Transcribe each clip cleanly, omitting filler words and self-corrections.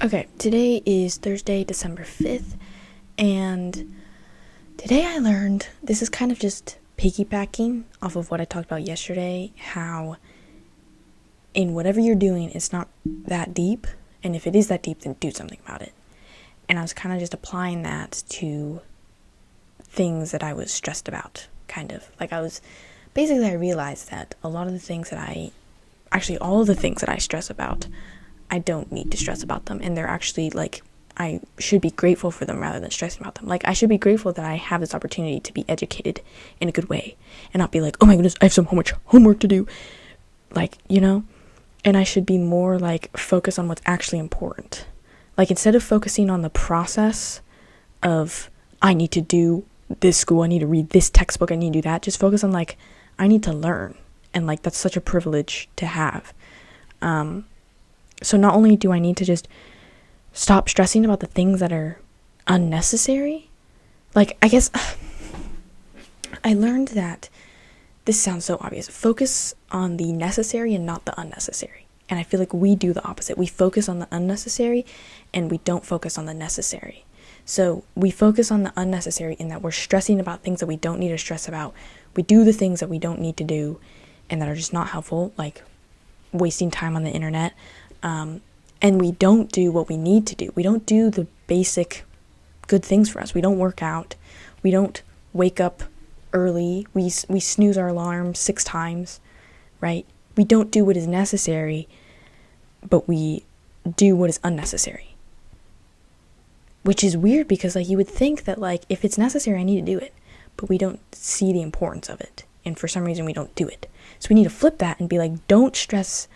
Okay, today is Thursday, December 5th, and today I learned, this is kind of just piggybacking off of what I talked about yesterday, how in whatever you're doing, it's not that deep, and if it is that deep, then do something about it. And I was kind of just applying that to things that I was stressed about, kind of. I realized that all of the things that I stress about, I don't need to stress about them, and they're actually, I should be grateful for them rather than stressing about them. I should be grateful that I have this opportunity to be educated in a good way, and not be like, oh my goodness, I have so much homework to do, and I should be more, focused on what's actually important. Instead of focusing on the process of, I need to do this school, I need to read this textbook, I need to do that, just focus on, I need to learn, and, that's such a privilege to have. So not only do I need to just stop stressing about the things that are unnecessary, I guess I learned that this sounds so obvious. Focus on the necessary and not the unnecessary. And I feel like we do the opposite. We focus on the unnecessary and we don't focus on the necessary. So we focus on the unnecessary in that we're stressing about things that we don't need to stress about. We do the things that we don't need to do and that are just not helpful, like wasting time on the internet. And we don't do what we need to do. We don't do the basic good things for us. We don't work out. We don't wake up early. We snooze our alarm 6 times, right? We don't do what is necessary, but we do what is unnecessary. Which is weird because, you would think that, if it's necessary, I need to do it. But we don't see the importance of it. And for some reason, we don't do it. So we need to flip that and be don't stress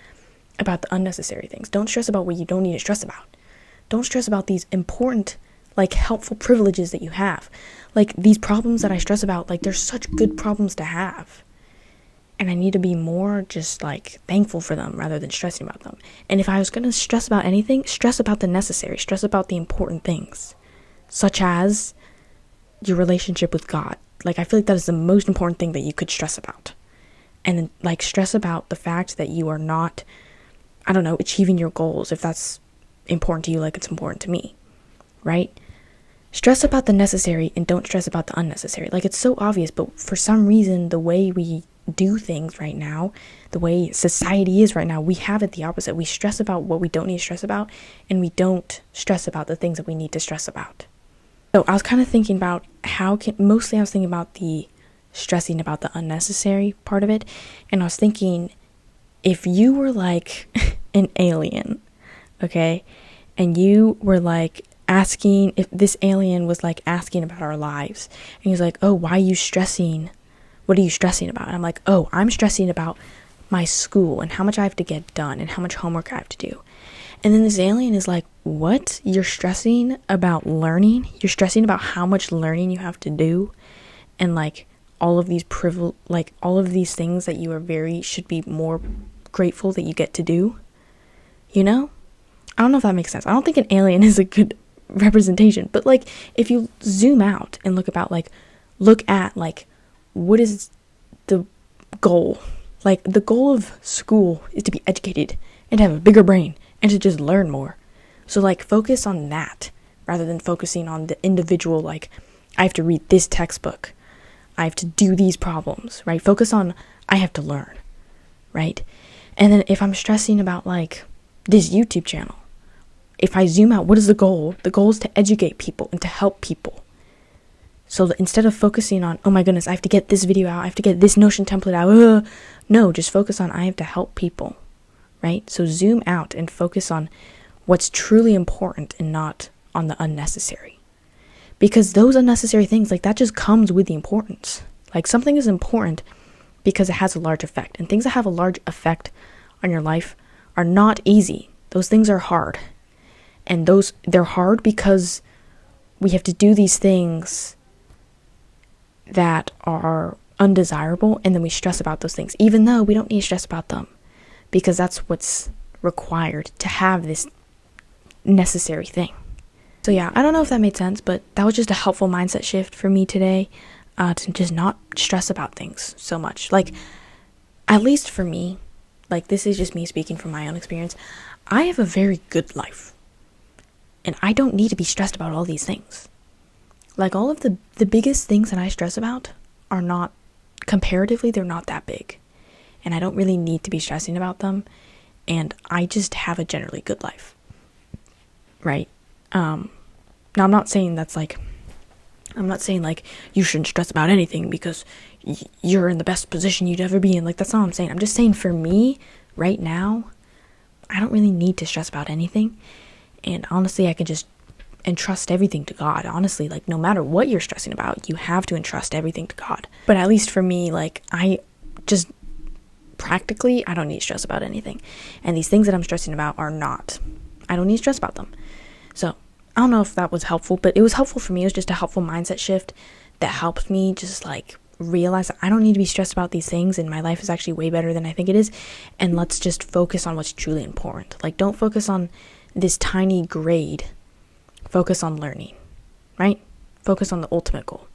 about the unnecessary things. Don't stress about what you don't need to stress about. Don't stress about these important, helpful privileges that you have. These problems that I stress about, they're such good problems to have. And I need to be more just, thankful for them rather than stressing about them. And if I was going to stress about anything, stress about the necessary. Stress about the important things. Such as your relationship with God. I feel like that is the most important thing that you could stress about. And then, stress about the fact that you are not, achieving your goals, if that's important to you like it's important to me, right? Stress about the necessary and don't stress about the unnecessary. It's so obvious, but for some reason, the way we do things right now, the way society is right now, we have it the opposite. We stress about what we don't need to stress about, and we don't stress about the things that we need to stress about. So I was kind of thinking about I was thinking about the stressing about the unnecessary part of it, and I was thinking, if you were an alien, okay, and you were asking, if this alien was asking about our lives, and he's like, oh, why are you stressing? What are you stressing about? And I'm like, oh, I'm stressing about my school and how much I have to get done and how much homework I have to do. And then this alien is like, what? You're stressing about learning? You're stressing about how much learning you have to do? And all of these all of these things that you should be more grateful that you get to do, I don't know if that makes sense. I don't think an alien is a good representation, but if you zoom out and look at what is the goal? The goal of school is to be educated and to have a bigger brain and to just learn more. So focus on that rather than focusing on the individual, I have to read this textbook, I have to do these problems, right? Focus on, I have to learn, right? And then if I'm stressing about this YouTube channel, if I zoom out, what is the goal? The goal is to educate people and to help people. So that instead of focusing on, oh my goodness, I have to get this video out, I have to get this Notion template out. No, just focus on, I have to help people, right? So zoom out and focus on what's truly important and not on the unnecessary. Because those unnecessary things, that just comes with the importance. Something is important because it has a large effect. And things that have a large effect on your life are not easy. Those things are hard. And they're hard because we have to do these things that are undesirable, and then we stress about those things, even though we don't need to stress about them, because that's what's required to have this necessary thing. So yeah, I don't know if that made sense, but that was just a helpful mindset shift for me today, to just not stress about things so much. At least for me, this is just me speaking from my own experience, I have a very good life. And I don't need to be stressed about all these things. Like, all of the biggest things that I stress about are not, comparatively, they're not that big. And I don't really need to be stressing about them. And I just have a generally good life. Right? Now, I'm not saying like you shouldn't stress about anything because you're in the best position you'd ever be in. Like, that's not what I'm saying. I'm just saying, for me, right now, I don't really need to stress about anything. And honestly, I can just entrust everything to God. Honestly, like, no matter what you're stressing about, you have to entrust everything to God. But at least for me, like, I just practically, I don't need to stress about anything. And these things that I'm stressing about are not. I don't need to stress about them. So, I don't know if that was helpful, but it was helpful for me. It was just a helpful mindset shift that helped me just, like, realize that I don't need to be stressed about these things, and my life is actually way better than I think it is. And let's just focus on what's truly important. Like, don't focus on this tiny grade. Focus on learning, right? Focus on the ultimate goal.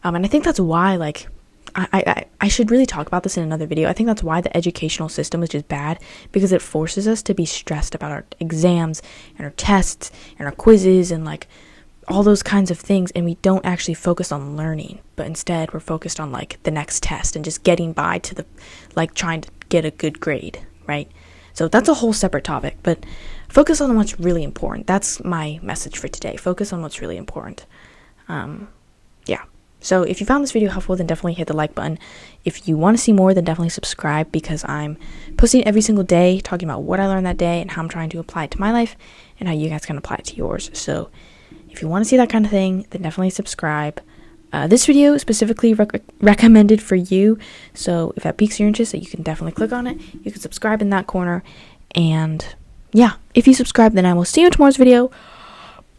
And I think that's why, like, I should really talk about this in another video. I think that's why the educational system is just bad, because it forces us to be stressed about our exams and our tests and our quizzes and, like, all those kinds of things, and we don't actually focus on learning, but instead we're focused on, like, the next test and just getting by to the, like, trying to get a good grade, right? So that's a whole separate topic, but focus on what's really important. That's my message for today. Focus on what's really important. Yeah. So if you found this video helpful, then definitely hit the like button. If you want to see more, then definitely subscribe, because I'm posting every single day talking about what I learned that day and how I'm trying to apply it to my life and how you guys can apply it to yours. So if you want to see that kind of thing, then definitely subscribe. This video is specifically recommended for you, so if that piques your interest, you can definitely click on it. You can subscribe in that corner, and yeah, if you subscribe, then I will see you in tomorrow's video.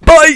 Bye!